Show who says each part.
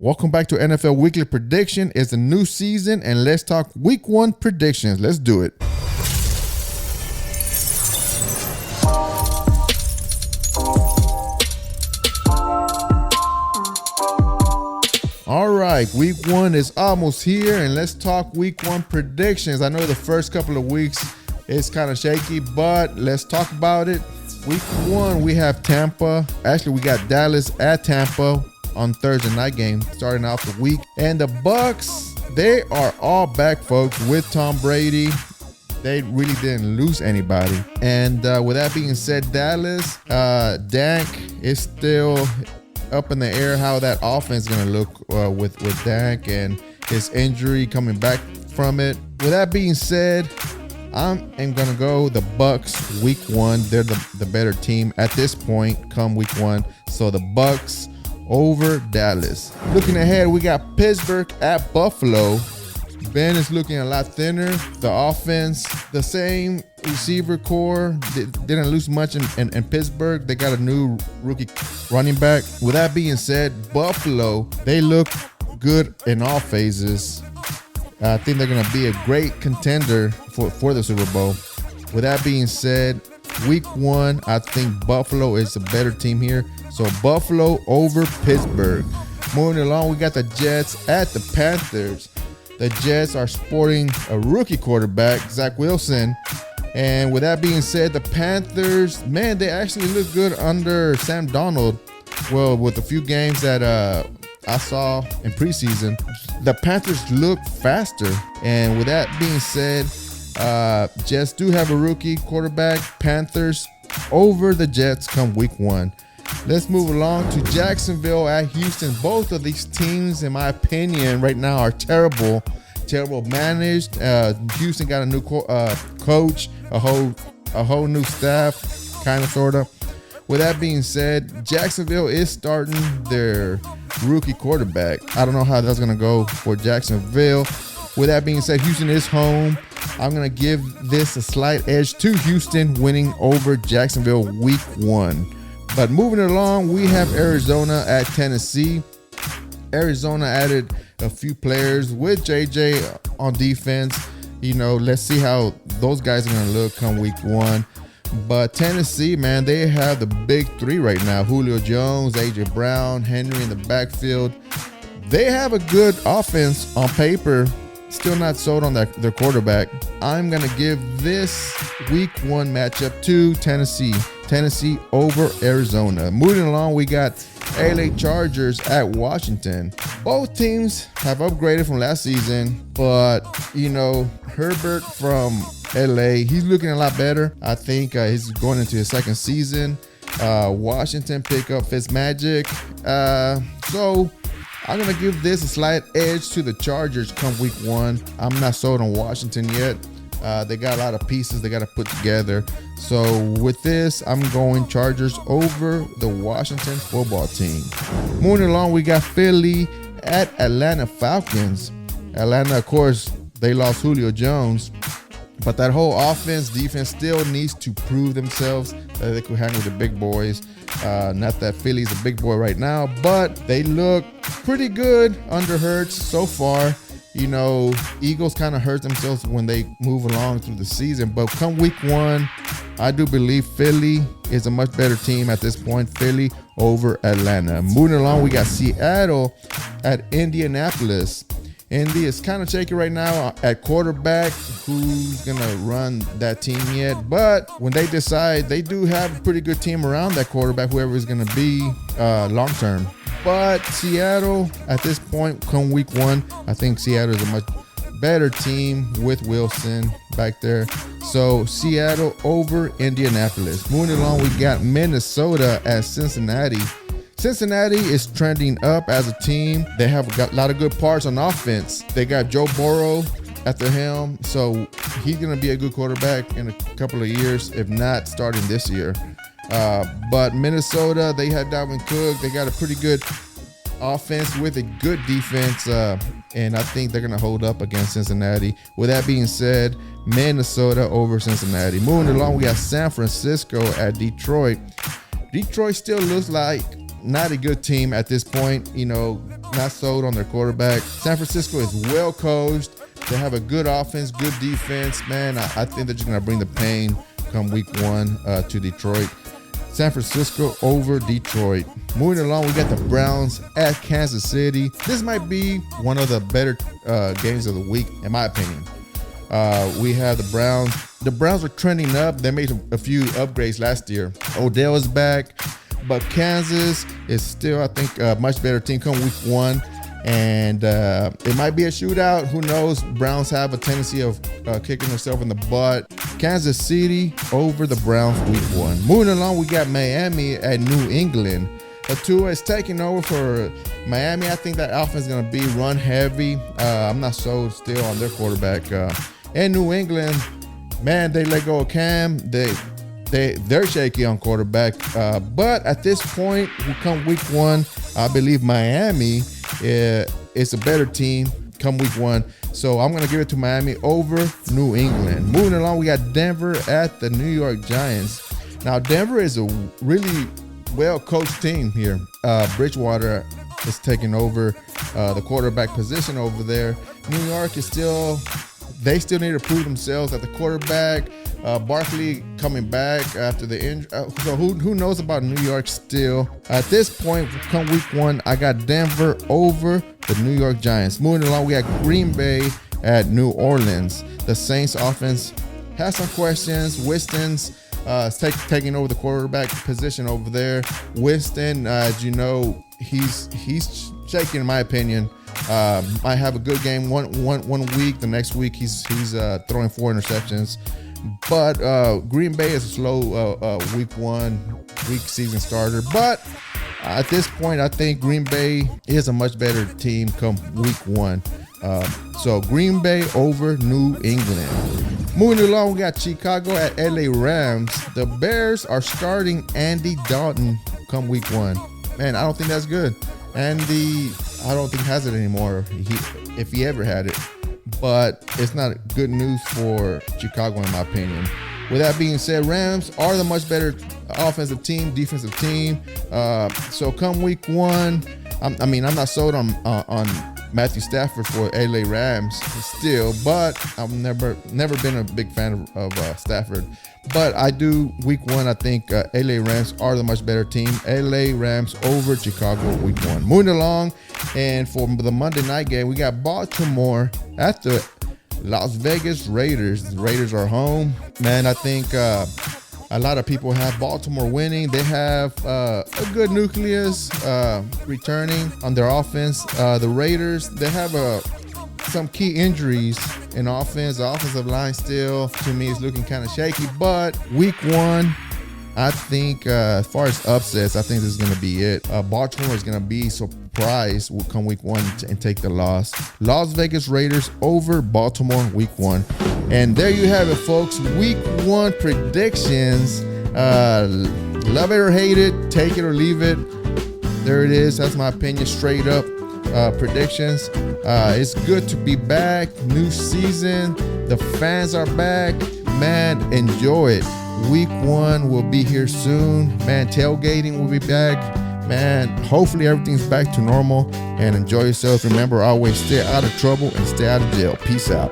Speaker 1: Welcome back to NFL Weekly Prediction. It's a new season, and let's talk Week 1 predictions. Let's do it. All right, Week 1 is almost here, and let's talk Week 1 predictions. I know the first couple of weeks is kind of shaky, but let's talk about it. Week 1, we have Tampa. Actually, we got Dallas at Tampa on Thursday night game, starting off the week. And the Bucks, they are all back, folks, with Tom Brady. They really didn't lose anybody. And with that being said, Dallas, Dak is still up in the air how that offense is going to look with Dak and his injury coming back from it. With that being said, I'm going to go the Bucks Week 1. They're the better team at this point come Week 1. So the Bucks over Dallas. Looking ahead, we got Pittsburgh at Buffalo. Ben is looking a lot thinner. The offense, the same receiver core. Didn't lose much in Pittsburgh. They got a new rookie running back. With that being said, Buffalo, they look good in all phases. I think they're going to be a great contender for the Super Bowl. With that being said, Week 1, I think Buffalo is a better team here. So Buffalo over Pittsburgh. Moving along, we got the Jets at the Panthers. The Jets are sporting a rookie quarterback, Zach Wilson. And with that being said, the Panthers, man, they actually look good under Sam Darnold. Well, with a few games that I saw in preseason, the Panthers look faster. And with that being said, Jets do have a rookie quarterback. Panthers over the Jets come Week 1. Let's move along to Jacksonville at Houston. Both of these teams, in my opinion, right now are terrible managed. Houston got a new coach, a whole new staff, kind of, sort of. With that being said, Jacksonville is starting their rookie quarterback. I don't know how that's going to go for Jacksonville. With that being said, Houston is home. I'm going to give this a slight edge to Houston winning over Jacksonville Week 1. But moving along, we have Arizona at Tennessee. Arizona added a few players with JJ on defense. You know, let's see how those guys are going to look come Week 1. But Tennessee, man, they have the big three right now. Julio Jones, A.J. Brown, Henry in the backfield. They have a good offense on paper. Still not sold on their quarterback. I'm going to give this Week 1 matchup to Tennessee. Tennessee over Arizona. Moving along, we got LA Chargers at Washington. Both teams have upgraded from last season, but, you know, Herbert from LA, he's looking a lot better. I think he's going into his second season. Washington pick up Fitzmagic. So I'm going to give this a slight edge to the Chargers come Week 1. I'm not sold on Washington yet. They got a lot of pieces they got to put together. So with this, I'm going Chargers over the Washington football team. Moving along, we got Philly at Atlanta Falcons. Atlanta, of course, they lost Julio Jones. But that whole defense still needs to prove themselves that they could hang with the big boys. Not that Philly's a big boy right now, but they look pretty good under Hurts so far. You know, Eagles kind of hurt themselves when they move along through the season. But come Week 1, I do believe Philly is a much better team at this point. Philly over Atlanta. Moving along, we got Seattle at Indianapolis. Indy is kind of shaky right now at quarterback. Who's going to run that team yet? But when they decide, they do have a pretty good team around that quarterback, whoever is going to be long term. But Seattle, at this point, come Week 1, I think Seattle is a much better team with Wilson back there. So Seattle over Indianapolis. Moving along, we got Minnesota at Cincinnati. Cincinnati is trending up as a team. They have got a lot of good parts on offense. They got Joe Burrow at the helm, so he's going to be a good quarterback in a couple of years, if not starting this year. But Minnesota, they have Dalvin Cook. They got a pretty good offense with a good defense, and I think they're going to hold up against Cincinnati. With that being said, Minnesota over Cincinnati. Moving along, we got San Francisco at Detroit. Detroit still looks like not a good team at this point. You know, not sold on their quarterback. San Francisco is well coached. They have a good offense, good defense. Man, I think they're just going to bring the pain come week 1 to Detroit. San Francisco over Detroit. Moving along, we got the Browns at Kansas City. This might be one of the better games of the week, in my opinion. We have the Browns. The Browns are trending up. They made a few upgrades last year. Odell is back, but Kansas is still, I think, a much better team come week 1. And it might be a shootout. Who knows? Browns have a tendency of kicking themselves in the butt. Kansas City over the Browns week 1. Moving along, we got Miami at New England. Tua is taking over for Miami. I think that offense is going to be run heavy. I'm not sold still on their quarterback. In New England, man, they let go of Cam. They're shaky on quarterback. But at this point, we come week 1, I believe Miami is a better team come week 1. So I'm going to give it to Miami over New England. Moving along, we got Denver at the New York Giants. Now, Denver is a really well-coached team here. Bridgewater is taking over the quarterback position over there. New York is they still need to prove themselves at the quarterback. Barkley coming back after the injury. So who knows about New York still? At this point, come week 1, I got Denver over the New York Giants. Moving along, we got Green Bay at New Orleans. The Saints offense has some questions. Winston's taking over the quarterback position over there. Winston, as you know, he's shaking in my opinion. Might have a good game one week. The next week he's throwing 4 interceptions. But Green Bay is a slow week season starter. But at this point, I think Green Bay is a much better team come week 1. So Green Bay over New England. Moving along, we got Chicago at LA Rams. The Bears are starting Andy Dalton come week 1. Man, I don't think that's good. Andy, I don't think has it anymore, if he ever had it. But it's not good news for Chicago, in my opinion. With that being said, Rams are the much better offensive team, defensive team. So come week 1, I'm not sold on Matthew Stafford for LA Rams still, but I've never been a big fan of Stafford. But I do week 1. I think LA Rams are the much better team. LA Rams over Chicago week 1. Moving along, and for the Monday night game, we got Baltimore at the Las Vegas Raiders. The Raiders are home. Man, I think a lot of people have Baltimore winning. They have a good nucleus returning on their offense. The Raiders, they have some key injuries in offense. The offensive line still, to me, is looking kind of shaky. But week 1, I think as far as upsets, I think this is going to be it. Baltimore is going to be surprised will come week 1 and take the loss. Las Vegas Raiders over Baltimore week 1. And there you have it, folks. Week 1 predictions. Love it or hate it, take it or leave it. There it is. That's my opinion, straight up predictions. It's good to be back. New season. The fans are back. Man, enjoy it. Week 1 will be here soon. Man, tailgating will be back. Man, hopefully everything's back to normal, and enjoy yourselves. Remember, always stay out of trouble and stay out of jail. Peace out.